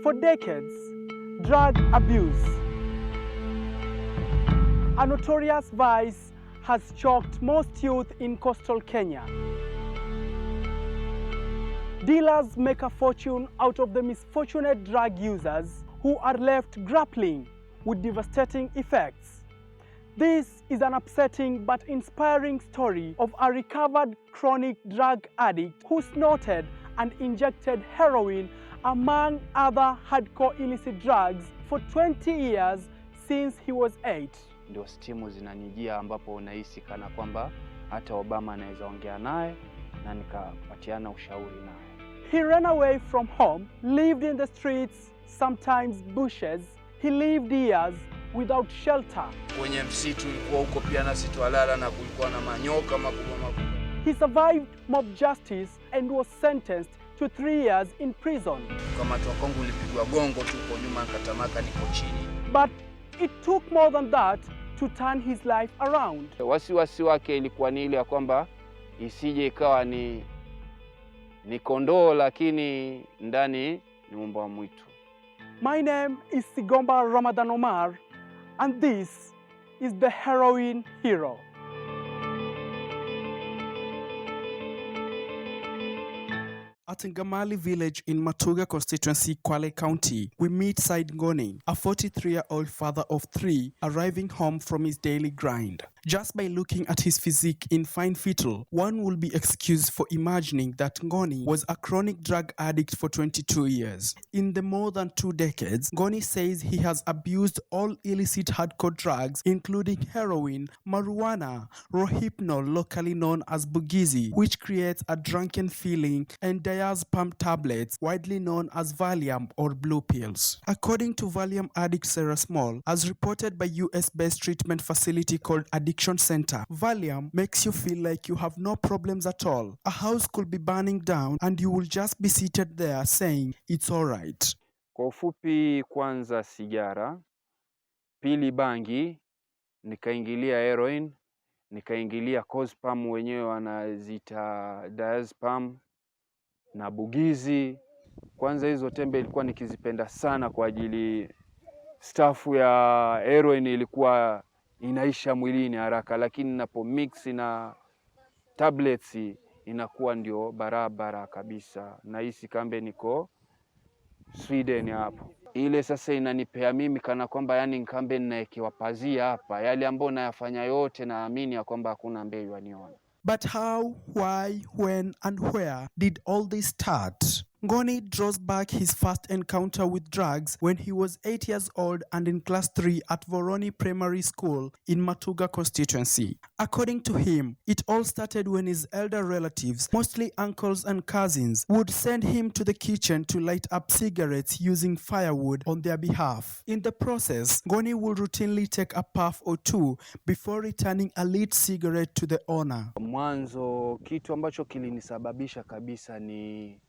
For decades, drug abuse, a notorious vice, has choked most youth in coastal Kenya. Dealers make a fortune out of the misfortunate drug users who are left grappling with devastating effects. This is an upsetting but inspiring story of a recovered chronic drug addict who snorted and injected heroin among other hardcore illicit drugs for 20 years since he was 8. Ndio stimu zinanijia ambapo unahisi kana kwamba hata Obama anaweza ongea naye na nikapatiana ushauri naye. He ran away from home, lived in the streets, sometimes bushes. He lived years without shelter. Kwenye msitu ilikuwa huko pia nasi twalala na kulikuwa na manyoka makubwa. He survived mob justice and was sentenced to 3 years in prison. Kama tu kwangu ulipigwa gongo tu kwa nyuma nikatamaka niko chini. But it took more than that to turn his life around. Wasiwasi wake ilikuwa ni ile ya kwamba isije ikawa ni kondoo lakini ndani ni mbwa mwitu. My name is Sigomba Ramadhan Omar, and this is the Heroin Hero. At Ngamali village in Matuga constituency, Kwale County, we meet Said Ngoni, a 43-year-old father of 3, arriving home from his daily grind. Just by looking at his physique in fine fetal, one will be excused for imagining that Ngoni was a chronic drug addict for 22 years. In the more than 2 decades, Ngoni says he has abused all illicit hardcore drugs, including heroin, marijuana, rohypnol, locally known as bugizi, which creates a drunken feeling, and diazepam tablets, widely known as Valium or blue pills. According to Valium addict Sarah Small, as reported by US-based treatment facility called Addiction Center, Valium makes you feel like you have no problems at all. A house could be burning down and you will just be seated there saying it's all right. Kwa ufupi, kwanza sigara, pili bangi, nikaingilia heroin, nikaingilia cozpam wenyewe wanazita diazepam na bugizi. Kwanza hizo tembe ilikuwa nikizipenda sana kwa ajili stafu ya heroin ilikuwa inaisha mwilini haraka, lakini napo mix na tablets inakuwa ndio barabara kabisa. Nahisi kambe niko Sweden hapo. Ile sasa inanipea mimi kana kwamba yani kambe ninaekewa pazia hapa. Yale ambayo nayafanya yote naamini ya kwamba hakuna ambaye yaniona. But how, why, when, and where did all this start? Ngoni draws back his first encounter with drugs when he was 8 years old and in class 3 at Voroni Primary School in Matuga constituency. According to him, it all started when his elder relatives, mostly uncles and cousins, would send him to the kitchen to light up cigarettes using firewood on their behalf. In the process, Ngoni would routinely take a puff or two before returning a lit cigarette to the owner. Mwanzo kitu ambacho kilinisababisha kabisa ni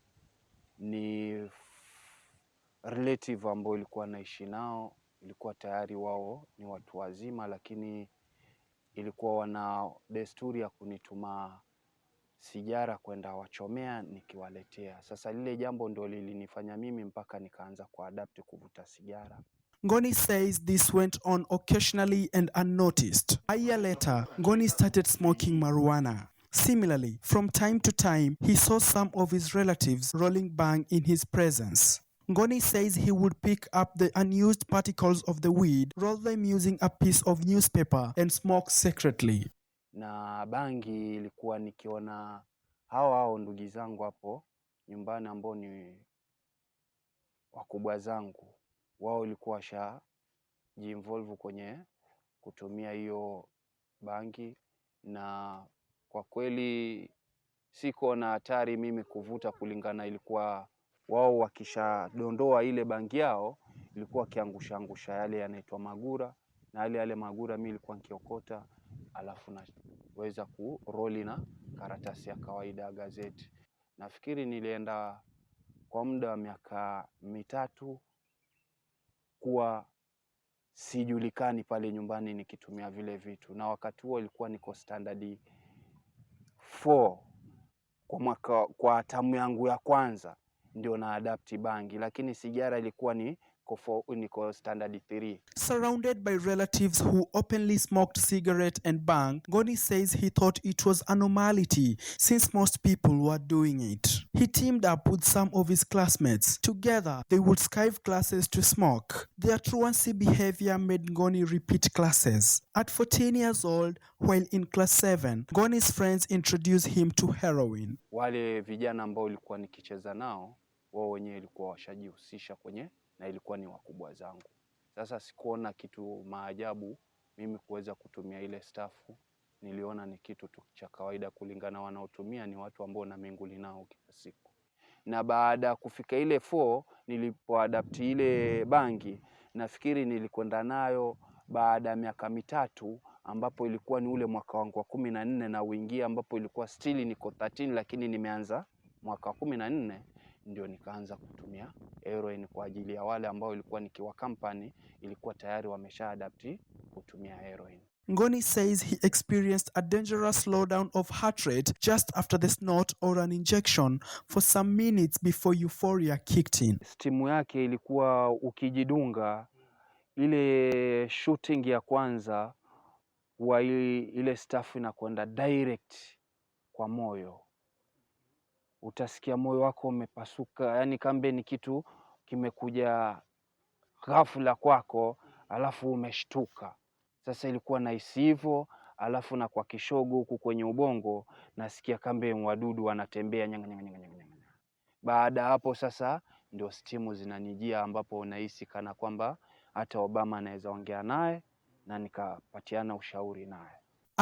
relative ambao ilikuwa naishi nao. Ilikuwa tayari wao ni watu wazima, lakini ilikuwa wana desturi ya kunituma sigara kwenda wachomea nikiwaletea. Sasa lile jambo ndio lilinifanya mimi mpaka nikaanza kuadapt kuvuta sigara. Ngoni says this went on occasionally and unnoticed. A year later, Ngoni started smoking marijuana. Similarly, from time to time, he saw some of his relatives rolling bang in his presence. Ngoni says he would pick up the unused particles of the weed, roll them using a piece of newspaper, and smoke secretly. Na bangi ilikuwa nikiona hao ndugu zangu hapo nyumbani ambao ni wakubwa zangu. Wao ilikuwa jiinvolve kwenye kutumia hiyo bangi, na kwa kweli siko na hatari mimi kuvuta kulingana, ilikuwa wao wakisha dondoa ile bangi yao ilikuwa kiangusha yale yanaitwa magura, na yale magura mimi nilikuwa nikiokota alafu naweza kuroli na karatasi ya kawaida ya gazeti. Nafikiri nilienda kwa muda wa miaka 3 kuwa sijulikani pale nyumbani nikitumia vile vitu, na wakati huo ilikuwa niko standard 4 kwa tamu yangu ya kwanza. ndio na adapt bangi, lakini sigara ilikuwa niko standard 3. Surrounded by relatives who openly smoked cigarette and bang, Ngoni says he thought it was a normality since most people were doing it. He teamed up with some of his classmates. Together, they would skive classes to smoke. Their truancy behavior made Ngoni repeat classes. At 14 years old, while in class 7, Ngoni's friends introduced him to heroin. Wale vijana ambao ilikuwa nikicheza nao, wao wenyewe ilikuwa washajihusisha kwenye, na ilikuwa ni wakubwa zangu. Sasa sikuona kitu maajabu mimi kuweza kutumia ile stafu. Niliona ni kitu tu cha kawaida kulingana wanaotumia ni watu ambao na minguli nao kila siku. Na baada kufika ile 4 nilipoadapti ile bangi, nafikiri nilikwenda nayo baada ya miaka 3, ambapo ilikuwa ni ule mwaka wangu wa 14 na uingia, ambapo ilikuwa still niko 13 lakini nimeanza mwaka wa 14, ndio nikaanza kutumia heroin kwa ajili ya wale ambao ilikuwa nikiwa company ilikuwa tayari wameshaadapti kutumia heroin. Ngoni says he experienced a dangerous slowdown of heart rate just after the snort or an injection for some minutes before euphoria kicked in. Stimu yake ilikuwa ukijidunga ile shooting ya kwanza wa ile staff inakwenda direct kwa moyo. Utasikia moyo wako umepasuka, yani kambe ni kitu kimekuja ghafla kwako alafu umeshtuka. Sasa ilikuwa na hivyo, alafu na kwa kishogo huku kwenye ubongo nasikia kambe wadudu wanatembea nyanga nyanga nyanga nyanga. Baada hapo sasa ndio stimu zinanijia, ambapo unahisi kana kwamba hata Obama anaweza ongea naye, na nikapatiana ushauri naye.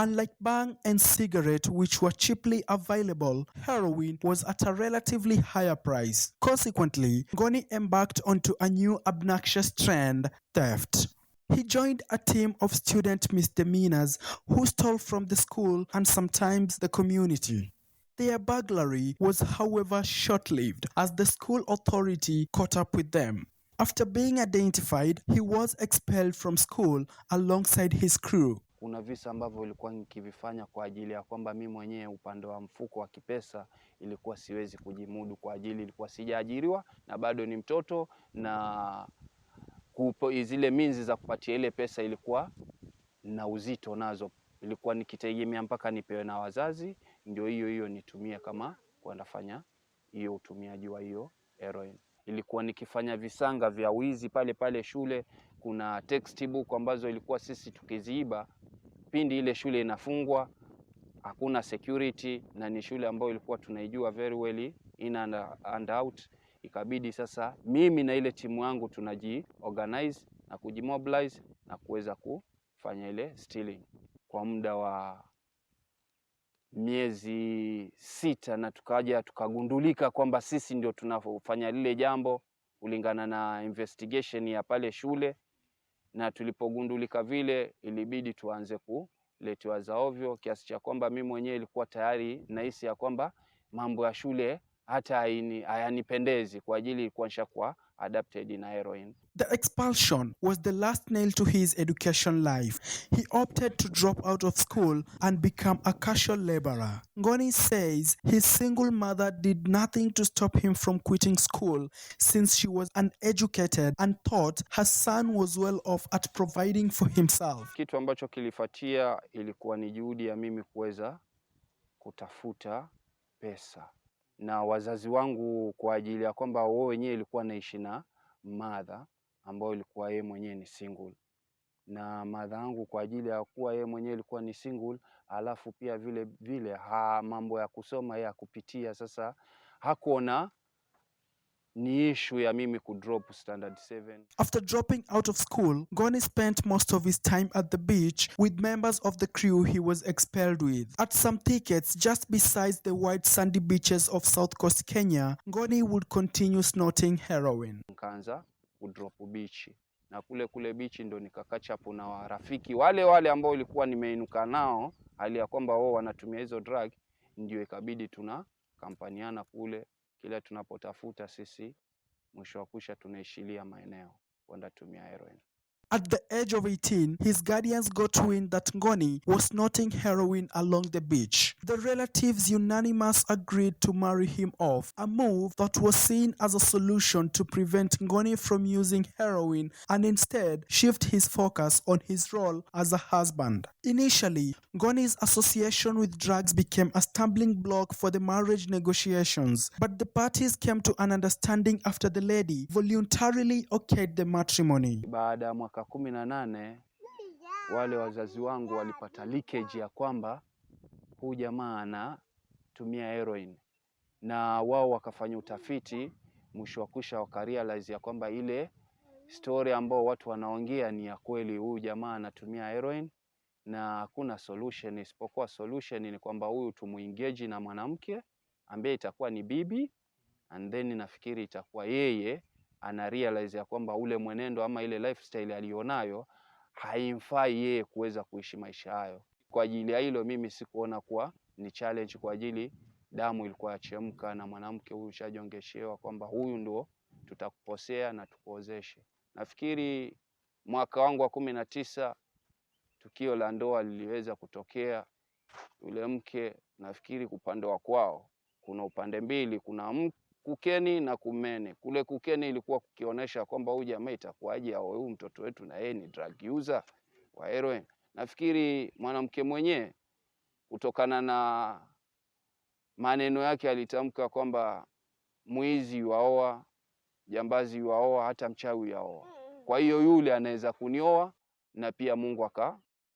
Unlike bang and cigarette, which were cheaply available, heroin was at a relatively higher price. Consequently, Ngoni embarked onto a new obnoxious trend, theft. He joined a team of student misdemeanors who stole from the school and sometimes the community. Their burglary was, however, short-lived as the school authority caught up with them. After being identified, he was expelled from school alongside his crew. Kuna visa ambavyo ilikuwa nikivifanya kwa ajili ya kwamba mimi mwenyewe upande wa mfuko wa kipesa ilikuwa siwezi kujimudu, kwa ajili ilikuwa sijaajiriwa na bado ni mtoto, na zile minzi za kupatia ile pesa ilikuwa na uzito nazo. Ilikuwa nikitegemea mpaka nipewe na wazazi ndio hiyo nitumie kama kwenda fanya hiyo utumiaji wa hiyo heroin. Ilikuwa nikifanya visanga vya wizi pale shule. Kuna textbook ambazo ilikuwa sisi tukiziiba pindi ile shule inafungwa, hakuna security, na ni shule ambayo ilikuwa tunaijua very well in and out. Ikabidi sasa mimi na ile timu yangu tunajiorganize na kujimobilize na kuweza kufanya ile stealing kwa muda wa miezi 6, na tukagundulika kwamba sisi ndio tunafanya lile jambo kulingana na investigation ya pale shule. Na tulipogundulika vile, ilibidi tuanze kuletewa za ovyo, kiasi cha kwamba mimi mwenyewe ilikuwa tayari nahisi ya kwamba mambo ya shule hata hayanipendezi, kwa ajili ilikuwa nishakuwa adapted na heroin. The expulsion was the last nail to his education life. He opted to drop out of school and become a casual laborer. Ngoni says his single mother did nothing to stop him from quitting school since she was uneducated and thought her son was well off at providing for himself. Kitu ambacho kilifuatia ilikuwa ni juhudi ya mimi kuweza kutafuta pesa. Na wazazi wangu kwa ajili ya kwamba wao wenyewe ilikuwa naishi na mother ambao ilikuwa yeye mwenyewe ni single, na mother yangu kwa ajili ya kuwa yeye mwenyewe ilikuwa ni single, alafu pia vile mambo ya kusoma ya kupitia, sasa hakuona ni issue ya mimi kudrop standard 7. After dropping out of school, Ngoni spent most of his time at the beach with members of the crew he was expelled with. At some thickets just beside the white sandy beaches of South Coast Kenya, Ngoni would continue snorting heroin. Nikaanza kudrop beach, na kule beach ndo nikakachapu na warafiki wale ambao ilikuwa nimeinuka nao hali ya kwamba wao wanatumia hizo drug, ndio ikabidi tunakampaniana kule. Kila tunapotafuta sisi mwisho wa kusha tunaishilia maeneo kwenda tumia heroin. At the age of 18, his guardians got wind that Ngoni was snorting heroin along the beach. The relatives unanimously agreed to marry him off, a move that was seen as a solution to prevent Ngoni from using heroin and instead shift his focus on his role as a husband. Initially, Ngoni's association with drugs became a stumbling block for the marriage negotiations, but the parties came to an understanding after the lady voluntarily okayed the matrimony. Baada ya mwaka 18 wale wazazi wangu walipata leakage ya kwamba huyu jamaa anatumia heroin, na wao wakafanya utafiti, mwisho wa kusha wakarealize ya kwamba ile story ambao watu wanaongea ni ya kweli, huyu jamaa anatumia heroin na hakuna solution. Isipokuwa solution ni kwamba huyu tumuengage na mwanamke ambaye itakuwa ni bibi, and then nafikiri itakuwa yeye ana realize ya kwamba ule mwenendo ama ile lifestyle alionayo haimfai yeye kuweza kuishi maisha hayo. Kwa ajili ya hilo mimi sikuona kuwa ni challenge, kwa ajili damu ilikuwa yachemka na mwanamke huyu shajongeshewa kwamba huyu ndo tutakuposea na tukuozeshe. Nafikiri mwaka wangu wa 19 tukio la ndoa liliweza kutokea. Yule mke nafikiri upande wa kwao kuna upande mbili, kuna kukeni na kumene. Kule kukeni ilikuwa kukionyesha kwamba huyu jamaa itakuwaje au huyu mtoto wetu na yeye ni drug user wa heroin. Nafikiri mwanamke mwenyewe kutokana na maneno yake alitamka kwamba mwizi waoa, jambazi waoa, hata mchawi waoa. Kwa hiyo yule anaweza kunioa na pia Mungu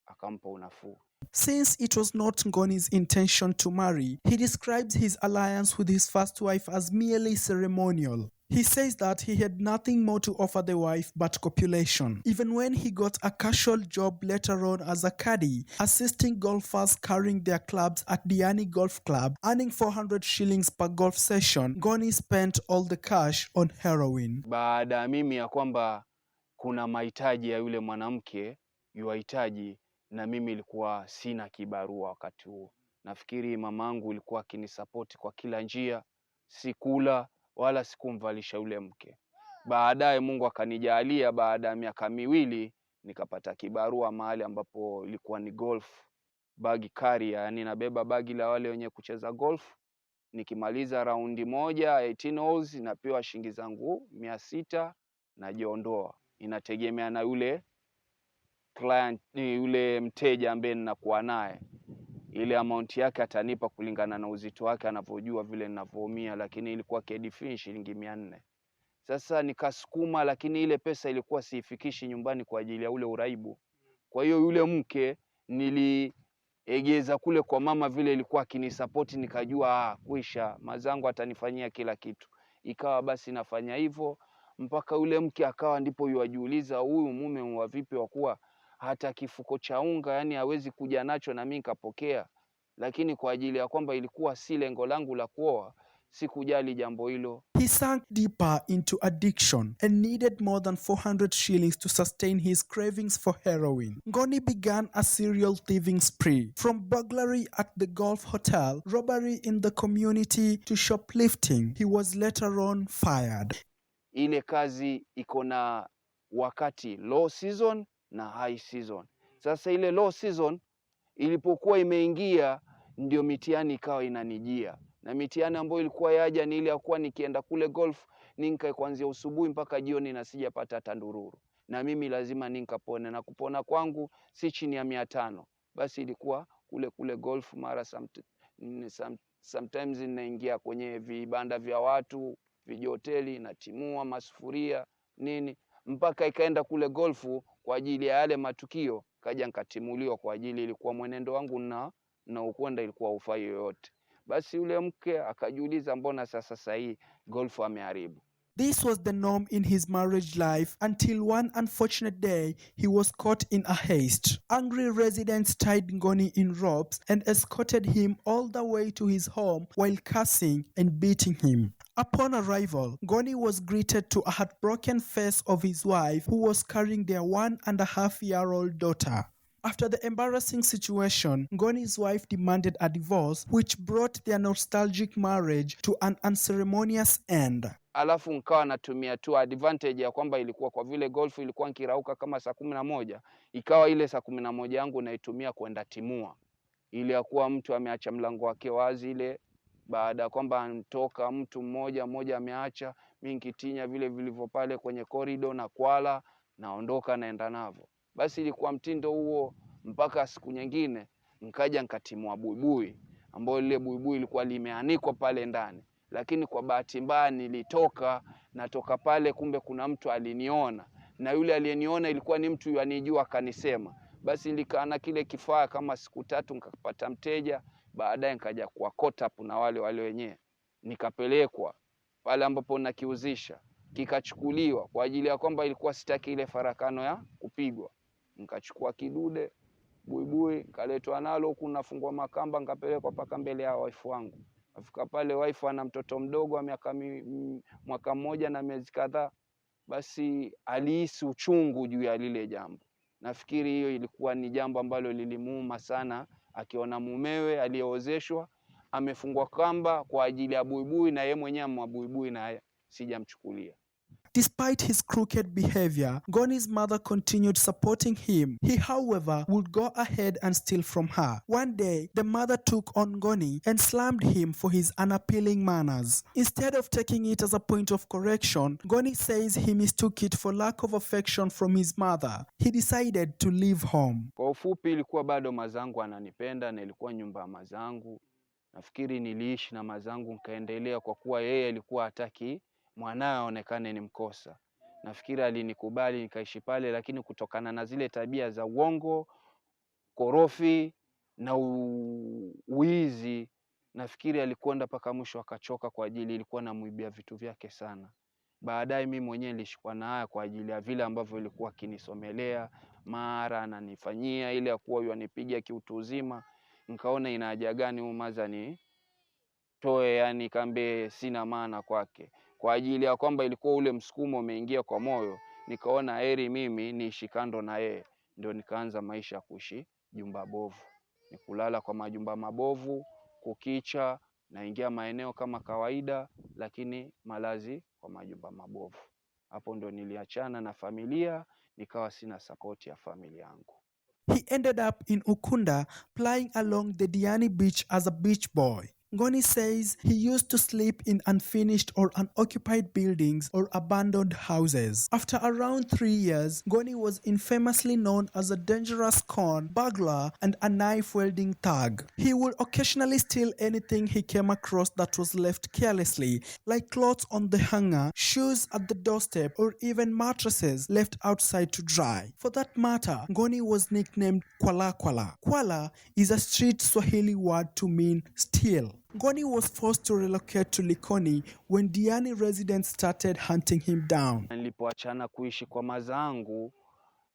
akampa unafuu. Since it was not Ngoni's intention to marry, he describes his alliance with his first wife as merely ceremonial. He says that he had nothing more to offer the wife but copulation, even when he got a casual job later on as a caddy, assisting golfers carrying their clubs at Diani Golf Club, earning 400 shillings per golf session. Ngoni spent all the cash on heroin. Baada mimi ya kwamba kuna mahitaji ya yule mwanamke yuhitaji, na mimi ilikuwa sina kibarua wakati huo. Nafikiri mamangu ilikuwa akinisupport kwa kila njia, sikula wala sikumvalisha yule mke. Baadaye Mungu akanijalia, baada ya miaka 2 nikapata kibarua mahali ambapo ilikuwa ni golf bag carrier, yani nabeba bagi la wale wenye kucheza golf. Nikimaliza raundi moja 18 holes napewa shilingi zangu 600 na jiondoa. Inategemea na yule client, yule mteja ambaye ninakuwa naye, ile amount yake atanipa kulingana na uzito wake anavyojua vile ninavyoumia, lakini ilikuwa kedi finish shilingi 400. Sasa nikasukuma, lakini ile pesa ilikuwa siifikishi nyumbani kwa ajili ya ule uraibu. Kwa hiyo yule mke niliegeza kule kwa mama, vile ilikuwa akinisupport, nikajua kuisha mazangu atanifanyia kila kitu. Ikawa basi nafanya hivyo mpaka yule mke akawa ndipo yuajiuliza, huyu mume wa vipi wa kuwa hata kifuko cha unga yani hawezi kuja nacho na mimi nikapokea. Lakini kwa ajili ya kwamba ilikuwa si lengo langu la kuoa, sikujali jambo hilo. He sank deeper into addiction and needed more than 400 shillings to sustain his cravings for heroin. Ngoni began a serial thieving spree, from burglary at the golf hotel, robbery in the community, to shoplifting. He was later on fired. Ile kazi iko na wakati low season na high season. Sasa ile low season ilipokuwa imeingia, ndio mitihani ikawa inanijia. Na mitihani ambayo ilikuwa yaja ni ile ya kuwa nikienda kule golf ninka kuanzia usubuhi mpaka jioni na sijapata hata ndururu. Na mimi lazima ninkapone, na kupona kwangu si chini ya 500. Basi ilikuwa kule golf, mara sometimes ninaingia kwenye vibanda vya watu, vijihoteli, na timua masufuria nini, mpaka ikaenda kule golfu kwa ajili ya yale matukio, kaja nikatimuliwa kwa ajili ilikuwa mwenendo wangu na ukwenda ilikuwa ufai yoyote. Basi yule mke akajiuliza, mbona sasa hii golfu ameharibu. This was the norm in his marriage life until one unfortunate day he was caught in a haste. Angry residents tied Ngoni in ropes and escorted him all the way to his home while cursing and beating him. Upon arrival, Ngoni was greeted to a heartbroken face of his wife, who was carrying their 1.5-year-old daughter. After the embarrassing situation, Ngoni's wife demanded a divorce, which brought their nostalgic marriage to an unceremonious end. alafu nikawa natumia tu advantage ya kwamba ilikuwa kwa vile golf ilikuwa nikirauka kama saa 11, ikawa ile saa 11 yangu naitumia kwenda timua, ili ya kuwa mtu ameacha mlango wake wazi ile, baada ya kwamba anatoka mtu mmoja ameacha, mimi nikitinya vile vilivyo pale kwenye corridor na kwala naondoka naenda navo. Basi ilikuwa mtindo huo mpaka siku nyingine nikaja nikatimua buibui, ambayo ile buibui ilikuwa limeanikwa pale ndani, lakini kwa bahati mbaya natoka pale, kumbe kuna mtu aliniona, na yule aliyeniona ilikuwa ni mtu anijua, akanisema. Basi nilikaa na kile kifaa kama siku 3, nikapata mteja. Baadaye nikaja kuwa caught up na wale wenyewe, nikapelekwa pale ambapo nakiuzisha, kikachukuliwa kwa ajili ya kwamba ilikuwa sitaki ile farakano ya kupigwa. Nikachukua kidude buibui, kaletwa nalo huku nafungwa makamba, nikapelekwa paka mbele ya wife wangu. Afika pale wife ana mtoto mdogo wa mwaka 1 na miezi kadhaa. Basi alihisi uchungu juu ya lile jambo. Nafikiri hiyo ilikuwa ni jambo ambalo lilimuuma sana, akiona mumewe aliyeozeshwa amefungwa kamba kwa ajili ya buibui, na yeye mwenyewe mwabuibui na sijamchukulia. Despite his crooked behavior, Ngoni's mother continued supporting him. He, however, would go ahead and steal from her. One day, the mother took on Ngoni and slammed him for his unappealing manners. Instead of taking it as a point of correction, Ngoni says he mistook it for lack of affection from his mother. He decided to leave home. Kwa ufupi, ilikuwa bado mazangu ananipenda na ilikuwa nyumba ya mazangu. Nafikiri niliishi na mazangu nikaendelea, kwa kuwa yeye alikuwa hataki mwanae aonekane ni mkosa. Nafikiri alinikubali nikaishi pale, lakini kutokana na zile tabia za uongo, korofi na uizi, nafikiri alikwenda paka mwisho akachoka, kwa ajili ilikuwa namuibia vitu vyake sana. Baadaye mimi mwenyewe nilishikwa na haya kwa ajili ya vile ambavyo ilikuwa kinisomelea, mara ananifanyia ile ya kuwa yanipiga kiutu uzima. Nikaona ina haja gani umaza ni toe, yani kambe sina maana kwake. Kwa ajili ya kwamba ilikuwa ule msukumo umeingia kwa moyo, nikaona heri mimi niishi kando na yeye. Ndio nikaanza maisha ya kuishi jumba bovu, ni kulala kwa majumba mabovu, kukicha naingia maeneo kama kawaida, lakini malazi kwa majumba mabovu. Hapo ndio niliachana na familia, nikawa sina support ya familia yangu. He ended up in Ukunda, plying along the Diani beach as a beach boy. Ngoni says he used to sleep in unfinished or unoccupied buildings or abandoned houses. After around 3 years, Ngoni was infamously known as a dangerous con, burglar, and a knife-wielding thug. He would occasionally steal anything he came across that was left carelessly, like clothes on the hanger, shoes at the doorstep, or even mattresses left outside to dry. For that matter, Ngoni was nicknamed Kwala Kwala. Kwala is a street Swahili word to mean steal. Ngoni was forced to relocate to Likoni when Diani residents started hunting him down. Nilipoachana kuishi kwa mazangu,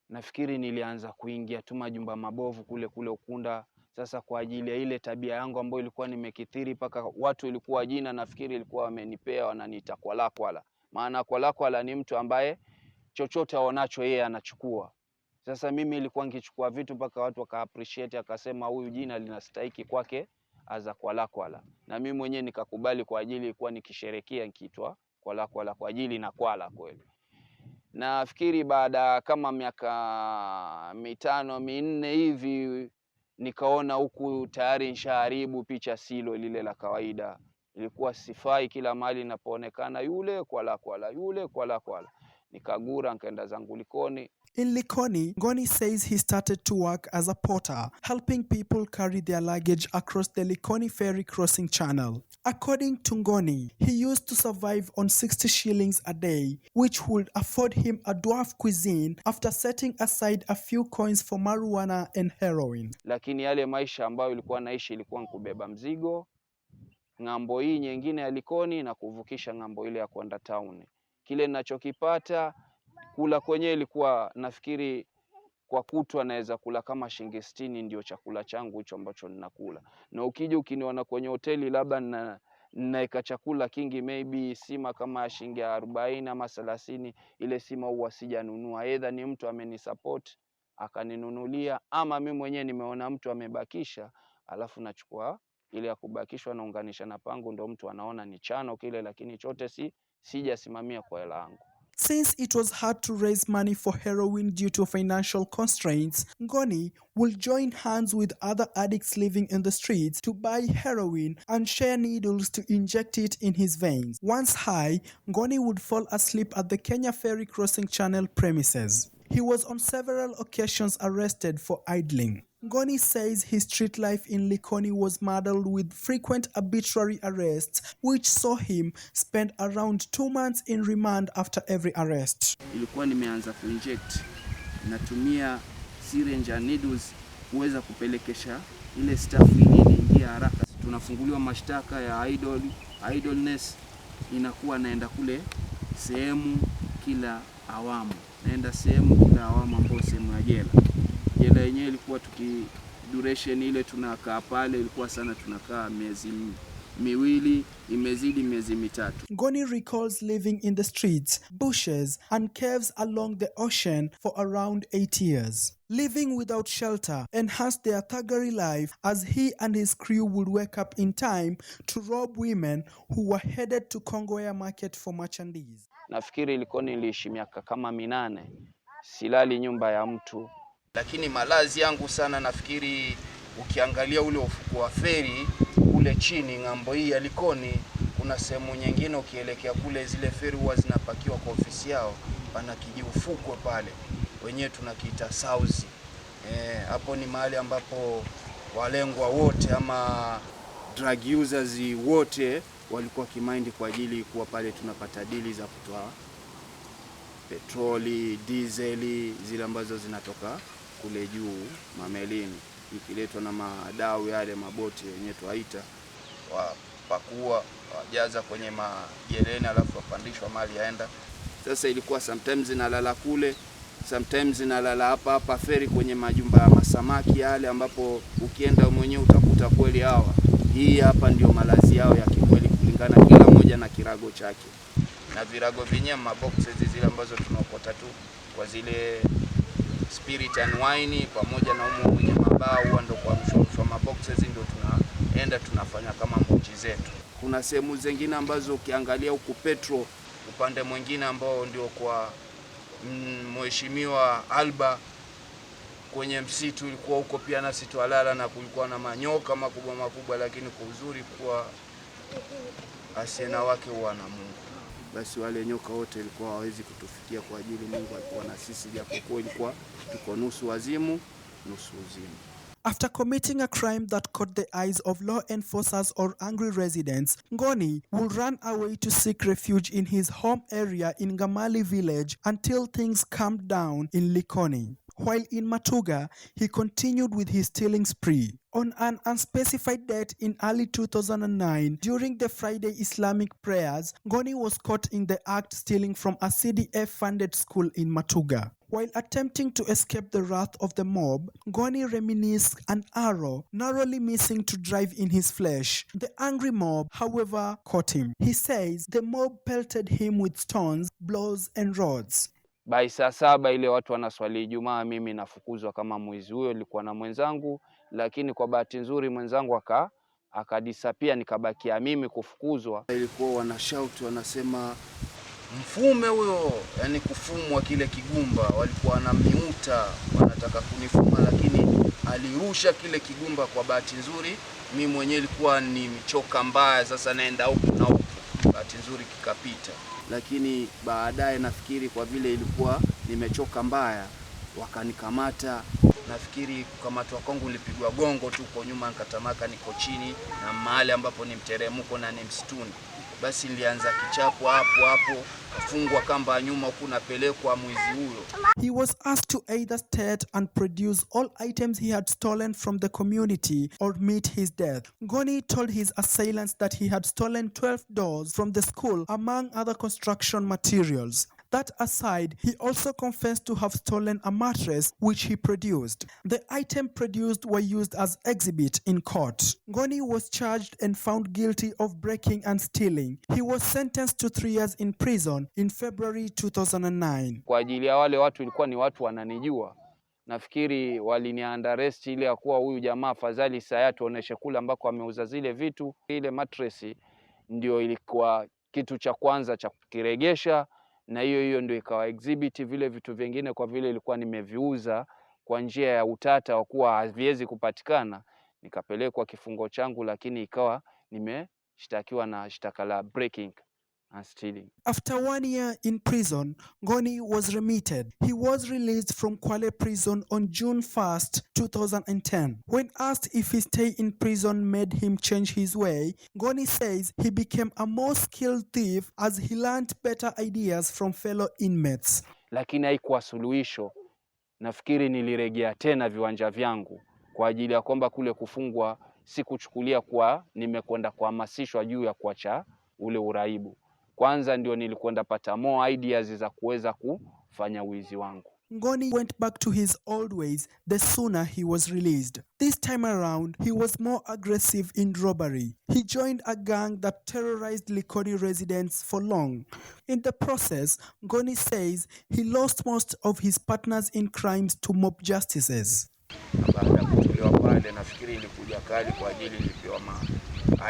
nafikiri nilianza kuingia tu majumba mabovu kule Ukunda. Sasa kwa ajili ya ile tabia yangu ambayo ilikuwa nimekithiri, paka watu ilikuwa jina nafikiri ilikuwa wamenipea, wananiita Kwala Kwala. Maana Kwala Kwala ni mtu ambaye chochote aonacho yeye anachukua. Sasa mimi ilikuwa nikichukua vitu mpaka watu waka appreciate, akasema huyu jina linastahili kwake aza Kwala Kwala. Na mimi mwenyewe nikakubali, kwa ajili ilikuwa nikisherekea nikiitwa Kwala Kwala kwa ajili na kwala kweli. Nafikiri baada kama miaka 5 4 hivi nikaona huku tayari nishaharibu picha silo lile la kawaida. Ilikuwa sifai, kila mahali inapoonekana yule Kwala Kwala, yule Kwala Kwala. Nikagura nikaenda zangu Likoni. In Likoni, Ngoni says he started to work as a porter, helping people carry their luggage across the Likoni ferry crossing channel. According to Ngoni, he used to survive on 60 shillings a day, which would afford him a dwarf cuisine after setting aside a few coins for marijuana and heroin. Lakini yale maisha ambayo ilikuwa naishi ilikuwa kubeba mzigo ng'ambo hii nyingine ya Likoni na kuvukisha ng'ambo ile ya kwenda town. Kile ninachokipata kula kwenye ilikuwa nafikiri kwa kutwa naweza kula kama shilingi 60, ndio chakula changu hicho ambacho ninakula. Na ukija ukiniona kwenye hoteli labda naeka chakula kingi, maybe sima kama shilingi 40 ama 30, ile sima huwa sijanunua. Either ni mtu amenisupport akaninunulia, ama mimi mwenyewe nimeona mtu amebakisha, alafu nachukua ile ya kubakishwa naunganisha na pangu, ndio mtu anaona ni chano kile, lakini chote sijasimamia kwa hela yangu. Since it was hard to raise money for heroin due to financial constraints, Ngoni will join hands with other addicts living in the streets to buy heroin and share needles to inject it in his veins. Once high, Ngoni would fall asleep at the Kenya Ferry Crossing Channel premises. He was on several occasions arrested for idling. Ngoni says his street life in Likoni was muddled with frequent arbitrary arrests, which saw him spend around 2 months in remand after every arrest. Ilikuwa nimeanza kuinject, natumia syringe and needles kuweza kupelekesha ile staff ili ingia haraka. Tunafunguliwa mashtaka ya idleness, inakuwa naenda kule sehemu kila awamu. Naenda sehemu kila awamu ambayo sehemu ya jela. Jela yenyewe ilikuwa duration ile tunakaa pale ilikuwa sana, tunakaa miezi miwili, imezidi miezi mitatu. Ngoni recalls living in the streets, bushes and caves along the ocean for around 8 years. Living without shelter enhanced their thuggery life as he and his crew would wake up in time to rob women who were headed to Kongowea market for merchandise. Nafikiri ilikuwa niliishi miaka kama 8, silali nyumba ya mtu. Lakini malazi yangu sana, nafikiri ukiangalia ule ufuko wa feri kule chini ng'ambo hii ya Likoni, kuna sehemu nyingine ukielekea kule, zile feri huwa zinapakiwa kwa ofisi yao, pana kijiufukwe pale, wenyewe tunakiita South. Hapo ni mahali ambapo walengwa wote ama drug users wote walikuwa kimaindi kwa ajili kuwa pale tunapata dili za kutoa petroli, dizeli, zile ambazo zinatoka kule juu mamelini, ikiletwa na madau yale maboti yenyewe tuaita, wapakua wajaza kwenye majeleni alafu wapandishwa mali yaenda. Sasa ilikuwa sometimes nalala kule, sometimes nalala hapa feri kwenye majumba ya masamaki yale, ambapo ukienda mwenyewe utakuta kweli hawa, hii hapa ndio malazi yao ya kikweli, kulingana kila moja na kirago chake. Na virago vyenyewe maboxes zile ambazo tunaokota tu kwa zile spirit and wine pamoja na umo mwenye mabao, ndio kwa mshorishwa maboxes ndio tunaenda tunafanya kama mbuchi zetu. Kuna sehemu zingine ambazo ukiangalia huku Petro upande mwingine ambao ndio kwa mheshimiwa Alba kwenye msitu, ilikuwa huko pia nasi twalala, na kulikuwa na manyoka makubwa, lakini kwa uzuri kwa asiena wake huwa na Mungu. Basi wale nyoka wote ilikuwa hawezi kutufikia kwa ajili Mungu alikuwa na sisi, japokuwa ilikuwa tuko nusu wazimu nusu uzimu. After committing a crime that caught the eyes of law enforcers or angry residents, Ngoni will run away to seek refuge in his home area in Ngamali village until things calmed down in Likoni. While in Matuga, he continued with his stealing spree. On an unspecified date in early 2009, during the Friday Islamic prayers, Ngoni was caught in the act stealing from a CDF-funded school in Matuga. While attempting to escape the wrath of the mob, Ngoni reminisced an arrow narrowly missing to drive in his flesh. The angry mob, however, caught him. He says the mob pelted him with stones, blows and rods. By saa 7 ile watu wanaswali Juma, mimi nafukuzwa kama mwizi. Huyo nilikuwa na mwenzangu, lakini kwa bahati nzuri mwenzangu akadisapia, nikabakia mimi kufukuzwa. Ilikuwa wana shout wanasema mfume huyo, yani kufumwa kile kigumba. Walikuwa na miuta wanataka kunifuma, lakini alirusha kile kigumba. Kwa bahati nzuri mimi mwenyewe nilikuwa nimechoka mbaya, sasa naenda huku na huku, bahati nzuri kikapita. Lakini baadaye nafikiri kwa vile ilikuwa nimechoka mbaya wakanikamata. Nafikiri kukamatwa kwangu nilipigwa gongo tu kwa nyuma, nikatamaka niko chini na mahali ambapo ni mteremko na ni msituni. Basi nilianza kichapo hapo kufungwa kamba nyuma huku napelekwa mwizi huyo. He was asked to either state and produce all items he had stolen from the community or meet his death. Ngoni told his assailants that he had stolen 12 doors from the school, among other construction materials. That aside, he also confessed to have stolen a mattress which he produced. The item produced were used as exhibit in court. Ngoni was charged and found guilty of breaking and stealing. He was sentenced to 3 years in prison in February 2009. Kwa ajili ya wale watu ilikuwa ni watu wananijua. Nafikiri waliniandarest ile ya kuwa huyu jamaa afadhali saya tuoneshe kule ambako ameuza zile vitu. Ile mattress ndio ilikuwa kitu cha kwanza cha kukiregesha, na hiyo ndio ikawa exhibit. Vile vitu vingine kwa vile ilikuwa nimeviuza kwa njia ya utata wa kuwa haviwezi kupatikana, nikapelekwa kifungo changu, lakini ikawa nimeshtakiwa na shtaka la breaking and stealing. After 1 year in prison, Ngoni was remitted. He was released from Kwale prison on June 1st, 2010. When asked if his stay in prison made him change his way, Ngoni says he became a more skilled thief as he learned better ideas from fellow inmates. Lakini haikuwa suluhisho. Nafikiri nilirejea tena viwanja vyangu kwa ajili ya kwamba kule kufungwa sikuchukulia kwa nimekwenda kuhamasishwa juu ya kuacha ule uraibu. Kwanza ndio nilikwenda pata more ideas za kuweza kufanya wizi wangu. Ngoni went back to his old ways the sooner he was released. This time around, he was more aggressive in robbery. He joined a gang that terrorized Likoni residents for long. In the process, Ngoni says he lost most of his partners in crimes to mob justices. Baada ya kutolewa pale, nafikiri ilikuja kali kwa ajili nilipewa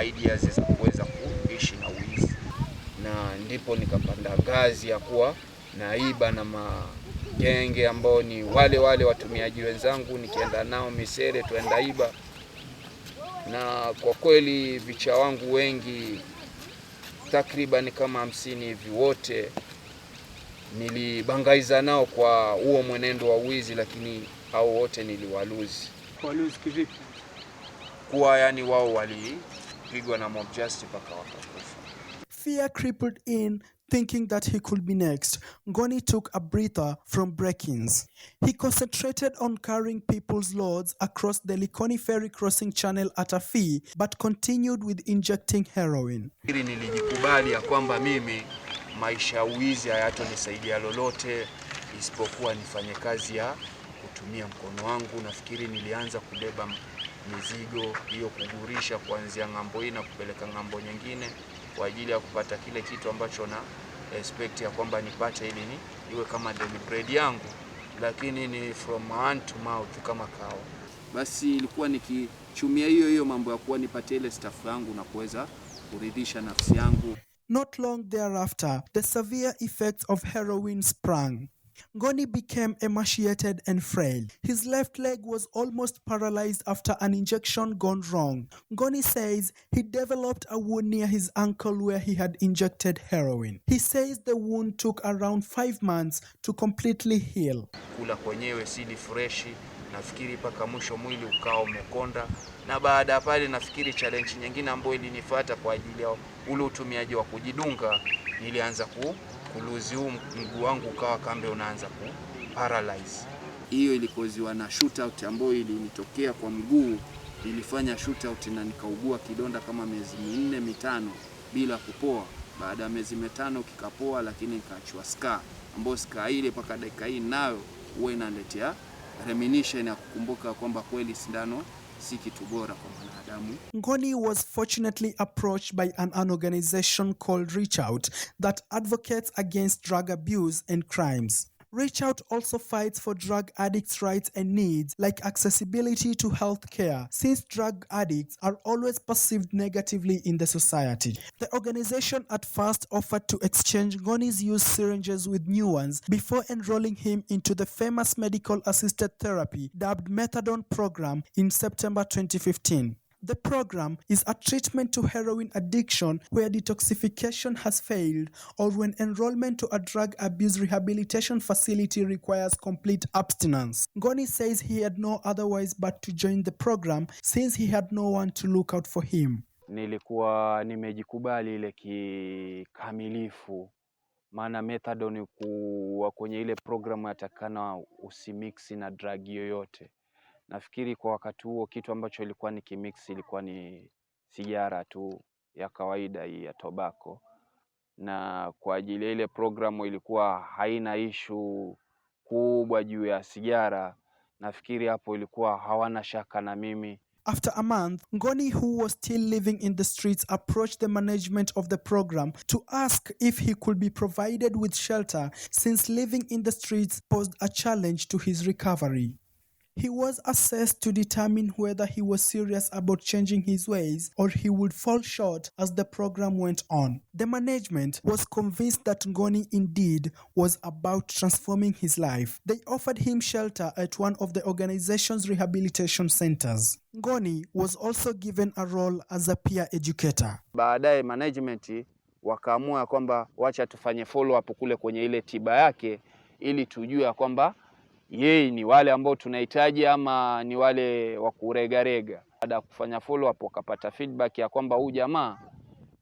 ideas za kuweza kuishi na wizi, na ndipo nikapanda ngazi ya kuwa naiba na magenge ambao ni wale watumiaji wenzangu, nikienda nao misere tuenda iba. Na kwa kweli vicha wangu wengi takriban kama 50 hivi, wote nilibangaiza nao kwa huo mwenendo wa wizi, lakini hao wote niliwaluzi. Waluzi kivipi? Kuwa yani wao walipigwa na mob justice mpaka wakakufa. Fear crippled in, thinking that he could be next. Ngoni took a breather from break-ins. He concentrated on carrying people's loads across the Likoni ferry crossing channel at a fee, but continued with injecting heroin. Nilijikubali ya kwamba mimi maisha ya wizi hayatonisaidia lolote isipokuwa nifanye kazi ya kutumia mkono wangu. Nafikiri nilianza kubeba mizigo hiyo, kugurisha kuanzia ng'ambo hii na kupeleka ng'ambo nyingine kwa ajili ya kupata kile kitu ambacho na expect ya kwamba nipate ili iwe kama daily bread yangu, lakini ni from hand to mouth kama kao. Basi ilikuwa nikichumia hiyo mambo ya kuwa nipate ile staff yangu na kuweza kuridhisha nafsi yangu. Not long thereafter, the severe effects of heroin sprang. Ngoni became emaciated and frail. His left leg was almost paralyzed after an injection gone wrong. Ngoni says he developed a wound near his ankle where he had injected heroin. He says the wound took around 5 months to completely heal. Kula kwenyewe sili freshi, nafikiri paka mwisho mwili ukao umekonda, na baada pale nafikiri challenge nyingine ambayo ilinifuata kwa ajili ya ule utumiaji wa kujidunga, nilianza kuluzi mguu wangu ukawa kambe unaanza paralyze. Hiyo ilikoziwa na shootout ambayo ilinitokea kwa mguu, ilifanya shootout na nikaugua kidonda kama miezi 4-5 bila kupoa. Baada ya miezi 5 kikapoa, lakini nikaachwa scar, ambayo scar ile mpaka dakika hii nayo huwa inaletea reminiscence ya kukumbuka kwamba kweli sindano si kitu bora kwa mwanadamu. Ngoni was fortunately approached by an organization called Reach Out that advocates against drug abuse and crimes. Reach Out also fights for drug addicts' rights and needs like accessibility to health care, since drug addicts are always perceived negatively in the society. The organization at first offered to exchange Ngoni's used syringes with new ones before enrolling him into the famous medical-assisted therapy dubbed Methadone program in September 2015. The program is a treatment to heroin addiction where detoxification has failed or when enrollment to a drug abuse rehabilitation facility requires complete abstinence. Ngoni says he had no otherwise but to join the program since he had no one to look out for him. Nilikuwa nimejikubali ile kikamilifu, maana methadone kuwa kwenye ile programu yatakana usimixi na drug yoyote. Nafikiri kwa wakati huo kitu ambacho ilikuwa nikimix ilikuwa ni sigara tu ya kawaida hii ya tobacco, na kwa ajili ile programu ilikuwa haina issue kubwa juu ya sigara. Nafikiri hapo ilikuwa hawana shaka na mimi. After a month, Ngoni, who was still living in the streets, approached the management of the program to ask if he could be provided with shelter since living in the streets posed a challenge to his recovery. He was assessed to determine whether he was serious about changing his ways or he would fall short as the program went on. The management was convinced that Ngoni indeed was about transforming his life. They offered him shelter at one of the organization's rehabilitation centers. Ngoni was also given a role as a peer educator. Baadaye management wakaamua kwamba wacha tufanye follow up kule kwenye ile tiba yake ili tujue kwamba yeye ni wale ambao tunahitaji ama ni wale wa kuregarega. Baada ya kufanya follow up wakapata feedback ya kwamba huyu jamaa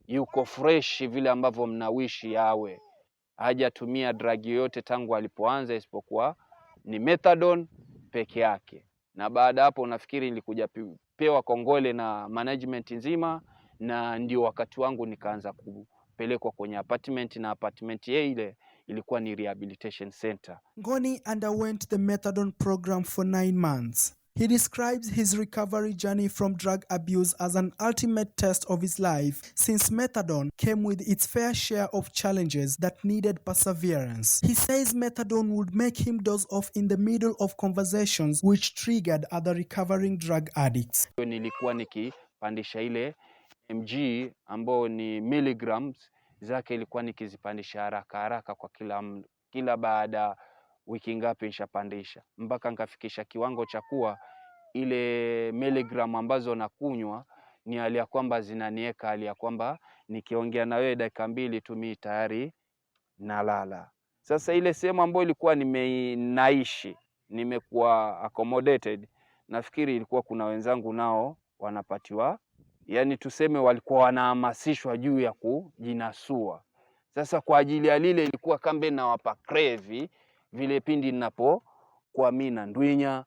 yuko fresh vile ambavyo mnawishi yawe. Hajatumia drug yoyote tangu alipoanza isipokuwa ni methadone peke yake. Na baada hapo nafikiri nilikuja pewa kongole na management nzima, na ndio wakati wangu nikaanza kupelekwa kwenye apartment, na apartment ile ilikuwa ni rehabilitation center. Ngoni underwent the methadone program for 9 months. He describes his recovery journey from drug abuse as an ultimate test of his life, since methadone came with its fair share of challenges that needed perseverance. He says methadone would make him doze off in the middle of conversations, which triggered other recovering drug addicts. Nilikuwa nikipandisha ile mg ambao ni milligrams zake, ilikuwa nikizipandisha haraka haraka kwa kila baada wiki ngapi nishapandisha, mpaka nikafikisha kiwango cha kuwa ile milligram ambazo nakunywa ni hali ya kwamba zinanieka hali ya kwamba nikiongea na wewe dakika 2 tu mimi tayari nalala. Sasa ile sehemu ambayo ilikuwa naishi nimekuwa accommodated, nafikiri ilikuwa kuna wenzangu nao wanapatiwa, yani tuseme walikuwa wanahamasishwa juu ya kujinasua. Sasa kwa ajili ya lile ilikuwa kambe na wapa krevi vile pindi ninapokuwa mimi na ndwinya,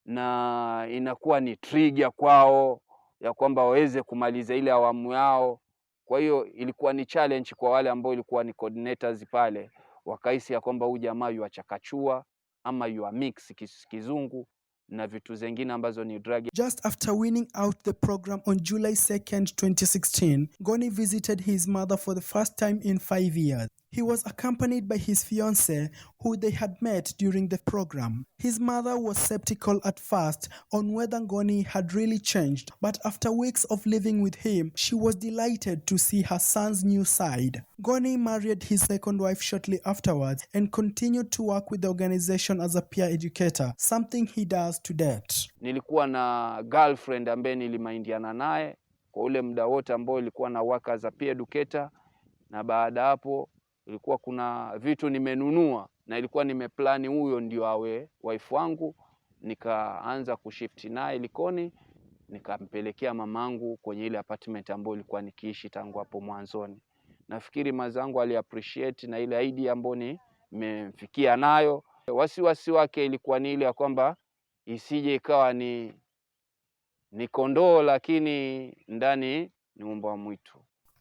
na inakuwa ni trigger kwao ya kwamba waweze kumaliza ile awamu yao. Kwa hiyo ilikuwa ni challenge kwa wale ambao ilikuwa ni coordinators pale, wakahisi ya kwamba huyu jamaa yuachakachua ama yu mix kizungu na vitu zingine ambazo ni drug. Just after winning out the program on July 2nd, 2016, Ngoni visited his mother for the first time in 5 years. He was accompanied by his fiancée, who they had met during the program. His mother was skeptical at first on whether Ngoni had really changed, but after weeks of living with him, she was delighted to see her son's new side. Ngoni married his second wife shortly afterwards and continued to work with the organization as a peer educator, something he does to date. Nilikuwa na girlfriend ambaye nilimaindiana naye kwa ule muda wote ambao ilikuwa na work as a peer educator, na baada hapo ilikuwa kuna vitu nimenunua na ilikuwa nimeplani huyo ndio awe wife wangu. Nikaanza kushift naye Likoni, nikampelekea mamangu kwenye ile apartment ambayo ilikuwa nikiishi tangu hapo mwanzoni. Nafikiri mazangu ali appreciate na ile idea ambayo nimemfikia nayo. Wasiwasi wake ilikuwa ni ile ya kwamba isije ikawa ni kondoo lakini ndani ni mbwa mwitu.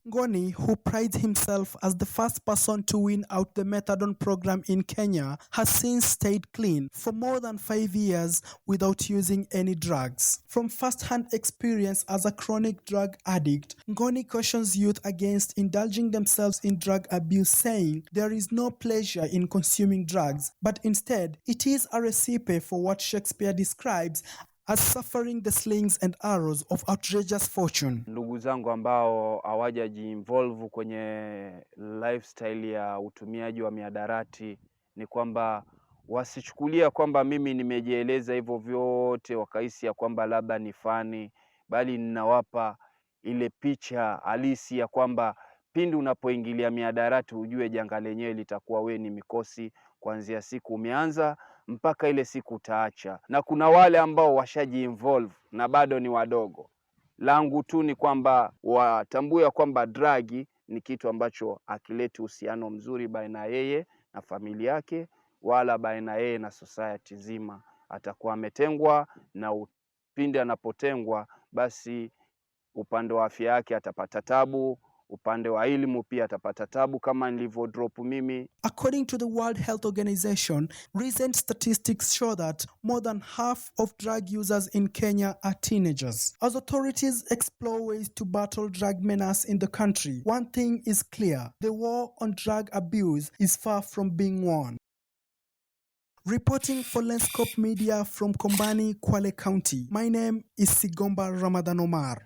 Ngoni, who prides himself as the first person to win out the methadone program in Kenya, has since stayed clean for more than 5 years without using any drugs. From first-hand experience as a chronic drug addict, Ngoni cautions youth against indulging themselves in drug abuse, saying there is no pleasure in consuming drugs, but instead it is a recipe for what Shakespeare describes as suffering the slings and arrows of outrageous fortune. Ndugu zangu ambao hawajajiinvolve kwenye lifestyle ya utumiaji wa mihadarati, ni kwamba wasichukulia kwamba mimi nimejieleza hivyo vyote wakahisi ya kwamba labda ni fani, bali ninawapa ile picha halisi ya kwamba pindi unapoingilia mihadarati ujue janga lenyewe litakuwa we ni mikosi kuanzia siku umeanza mpaka ile siku utaacha. Na kuna wale ambao washaji involve na bado ni wadogo. Langu tu ni kwamba watambue kwamba dragi ni kitu ambacho akileti uhusiano mzuri baina yeye na familia yake, wala baina yeye na society zima. Atakuwa ametengwa, na pindi anapotengwa basi upande wa afya yake atapata tabu, upande wa elimu pia atapata tabu kama nilivyo drop mimi. According to the World Health Organization, recent statistics show that more than half of drug users in Kenya are teenagers. As authorities explore ways to battle drug menace in the country, one thing is clear: the war on drug abuse is far from being won. Reporting for Lenscope Media from Kombani, Kwale County. My name is Sigomba Ramadhan Omar.